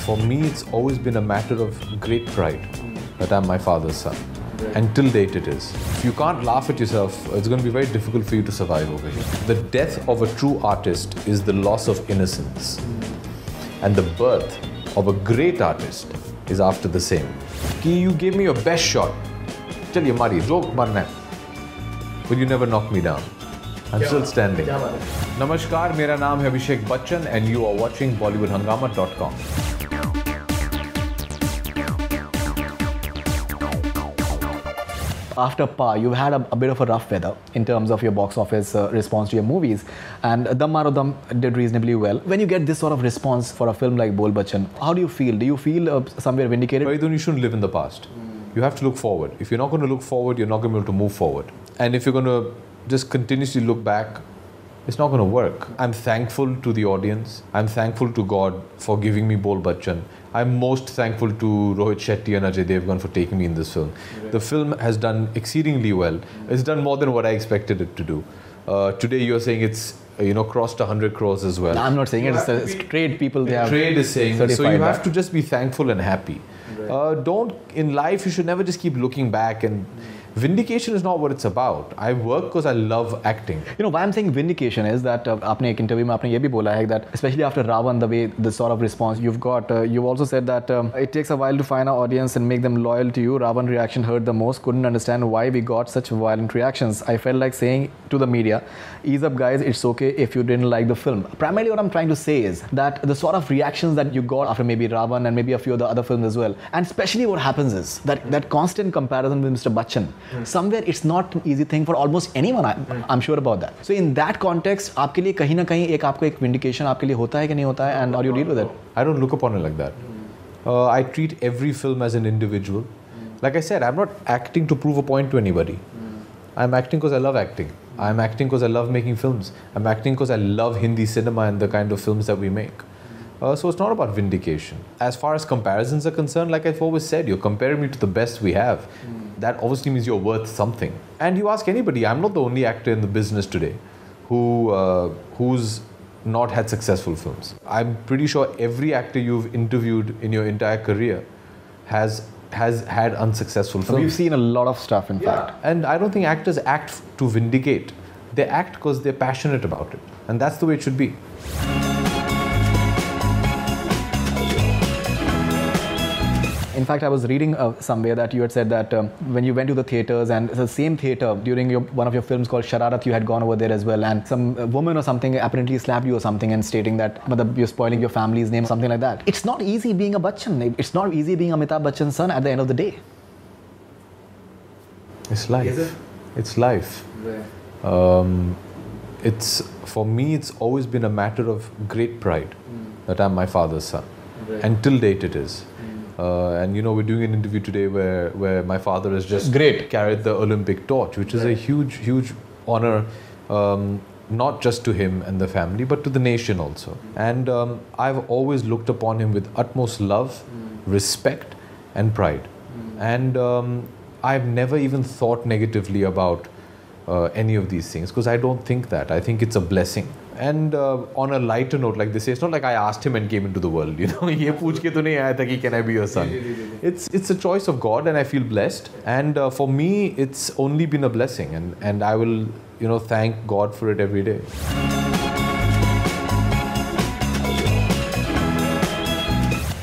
For me, it's always been a matter of great pride that I'm my father's son. And till date it is. If you can't laugh at yourself, it's going to be very difficult for you to survive over here. The death of a true artist is the loss of innocence. And the birth of a great artist is after the same. Ki you gave me your best shot. Chaliye mari, joke marna hai. But you never knocked me down. I'm still standing. Namaskar, mera naam hai Abhishek Bachchan and you are watching BollywoodHungama.com. After Pa, you've had a bit of a rough weather in terms of your box office response to your movies, and Dam Maro Dam did reasonably well. When you get this sort of response for a film like Bol Bachchan, how do you feel? Do you feel somewhere vindicated? You shouldn't live in the past. You have to look forward. If you're not going to look forward, you're not going to be able to move forward. And if you're going to just continuously look back, it's not going to work. I'm thankful to the audience. I'm thankful to God for giving me Bol Bachchan. I'm most thankful to Rohit Shetty and Ajay Devgan for taking me in this film. Right. The film has done exceedingly well. It's done more than what I expected it to do. Today you're saying it's crossed 100 crores as well. No, I'm not saying it. It's trade people. They have trade is saying so. You have to just be thankful and happy. Right. In life you should never just keep looking back, and vindication is not what it's about. I work because I love acting. You know why I'm saying vindication is that आपने एक interview में आपने ये भी बोला है that especially after Ravan, the way the sort of response you've got, you've also said that it takes a while to find our audience and make them loyal to you. Ravan reaction hurt the most. Couldn't understand why we got such violent reactions. I felt like saying to the media, ease up guys, it's okay if you didn't like the film. Primarily what I'm trying to say is that the sort of reactions that you got after maybe Ravan and maybe a few of the other films as well, and especially what happens is that constant comparison with Mr. Bachchan. Somewhere it's not an easy thing for almost anyone. I'm sure about that. So in that context, आपके लिए कहीं ना कहीं आपको एक vindication आपके लिए होता है कि नहीं होता है, and how do you deal with it? I don't look upon it like that. I treat every film as an individual. Like I said, I'm not acting to prove a point to anybody. I'm acting because I love acting. I'm acting because I love making films. I'm acting because I love Hindi cinema and the kind of films that we make. So it's not about vindication. As far as comparisons are concerned, like I've always said, you're comparing me to the best we have. That obviously means you're worth something. And you ask anybody, I'm not the only actor in the business today who's not had successful films. I'm pretty sure every actor you've interviewed in your entire career has had unsuccessful films. We've seen a lot of stuff, in fact. And I don't think actors act to vindicate. They act because they're passionate about it. And that's the way it should be. In fact, I was reading somewhere that you had said that when you went to the theatres, and the same theatre during one of your films called Shararat, you had gone over there as well, and some woman or something apparently slapped you or something and stating that you're spoiling your family's name, something like that. It's not easy being a Bachchan. It's not easy being Amitabh Bachchan's son at the end of the day. It's life. Is it? It's life. Right. For me, it's always been a matter of great pride that I'm my father's son. Right. And till date it is. And we're doing an interview today where my father has just carried the Olympic torch, which is a huge honor, not just to him and the family, but to the nation also. And I've always looked upon him with utmost love, respect and pride. And I've never even thought negatively about any of these things, because I don't think that. I think it's a blessing. And on a lighter note, like they say, it's not like I asked him and came into the world. ये पूछ के तो नहीं आया था कि can I be your son? It's a choice of God, and I feel blessed. And for me, it's only been a blessing, and I will thank God for it every day.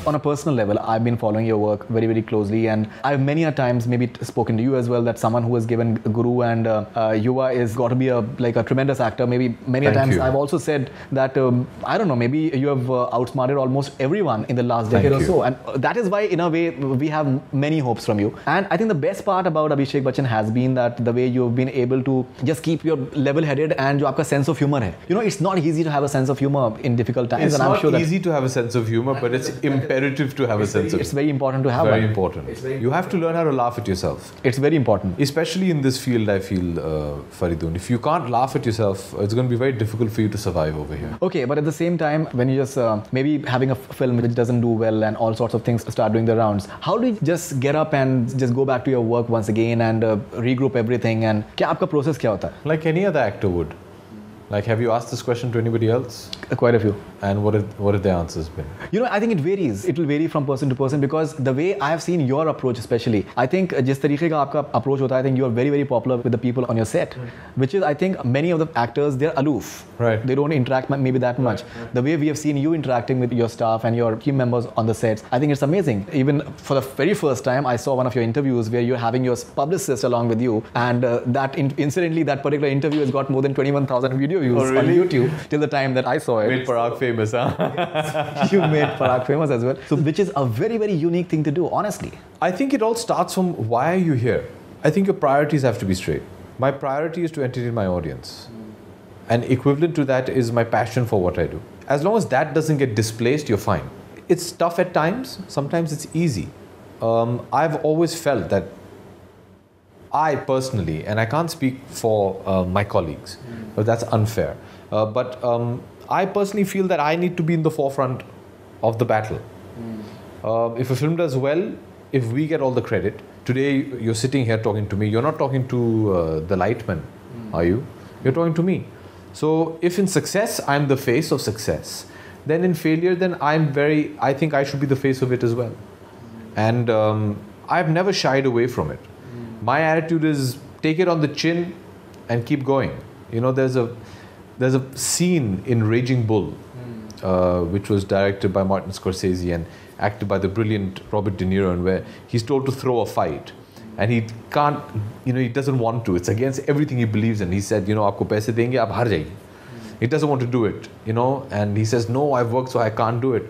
On a personal level, I've been following your work very, very closely, and I've many a times maybe spoken to you as well that someone who has given Guru and Yuva is got to be a tremendous actor. Maybe many a times I've also said that I don't know, maybe you have outsmarted almost everyone in the last decade or so, and that is why in a way we have many hopes from you. And I think the best part about Abhishek Bachchan has been that the way you've been able to just keep your level-headed and your sense of humor hai. It's not easy to have a sense of humor in difficult times. It's and I'm sure not easy to have a sense of humor, but it's imperative to have a sense of. It's very important to have. Very important. You have to learn how to laugh at yourself. It's very important, especially in this field. I feel, Faridun, if you can't laugh at yourself, it's going to be very difficult for you to survive over here. Okay, but at the same time, when you just maybe having a film which doesn't do well and all sorts of things start doing the rounds, how do you just get up and just go back to your work once again and regroup everything? And क्या आपका process क्या होता है? Like any other actor would. Like, have you asked this question to anybody else? Quite a few. And what have their answers been? You know, I think it varies. It will vary from person to person because the way I have seen your approach, especially, I think जिस तरीके का आपका approach होता है, I think you are very, very popular with the people on your set, which is, I think, many of the actors, they're aloof. Right. They don't interact maybe that much. The way we have seen you interacting with your staff and your team members on the sets, I think it's amazing. Even for the very first time, I saw one of your interviews where you're having your publicist along with you, and incidentally, that particular interview has got more than 21,000 video views on YouTube till the time that I saw it. Made Parag famous, huh? You made Parag famous as well. So, which is a very, very unique thing to do, honestly. I think it all starts from why are you here? I think your priorities have to be straight. My priority is to entertain my audience. And equivalent to that is my passion for what I do. As long as that doesn't get displaced, you're fine. It's tough at times. Sometimes it's easy. I've always felt that I personally, and I can't speak for my colleagues, but that's unfair. But I personally feel that I need to be in the forefront of the battle. If a film does well, if we get all the credit, today you're sitting here talking to me, you're not talking to the lightman, are you? You're talking to me. So if in success, I'm the face of success, then in failure, then I think I should be the face of it as well. And I've never shied away from it. My attitude is take it on the chin and keep going. You know, there's a scene in Raging Bull, which was directed by Martin Scorsese and acted by the brilliant Robert De Niro, and where he's told to throw a fight. And he can't, he doesn't want to. It's against everything he believes in. He said, aapko paise denge, aap har jayegi. He doesn't want to do it, and he says, no, I've worked so I can't do it.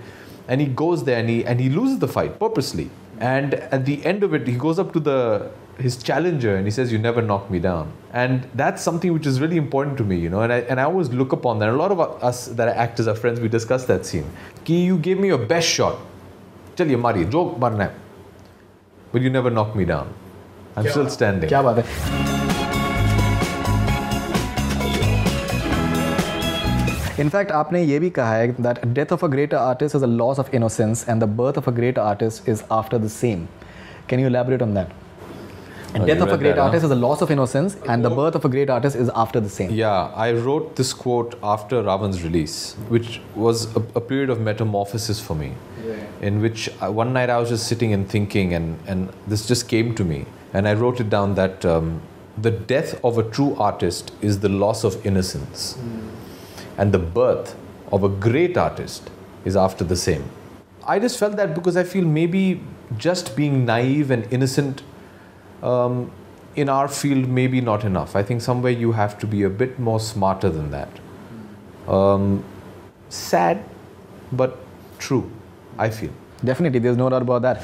And he goes there and he loses the fight purposely. And at the end of it, he goes up to his challenger and he says, you never knock me down. And that's something which is really important to me, and I always look upon that. A lot of us that are actors, are friends, we discuss that scene. Ki, you gave me your best shot. Chaliye mari, jo marna hai. But you never knocked me down. I'm still standing. क्या बात है? In fact, आपने ये भी कहा है that death of a great artist is a loss of innocence and the birth of a great artist is after the same. Can you elaborate on that? And death of a great artist is a loss of innocence and the birth of a great artist is after the same. Yeah, I wrote this quote after Ravan's release, which was a period of metamorphosis for me, in which one night I was just sitting and thinking, and this just came to me. And I wrote it down that the death of a true artist is the loss of innocence. And the birth of a great artist is after the same. I just felt that because I feel maybe just being naive and innocent in our field maybe not enough. I think somewhere you have to be a bit more smarter than that. Sad, but true, I feel. Definitely, there's no doubt about that.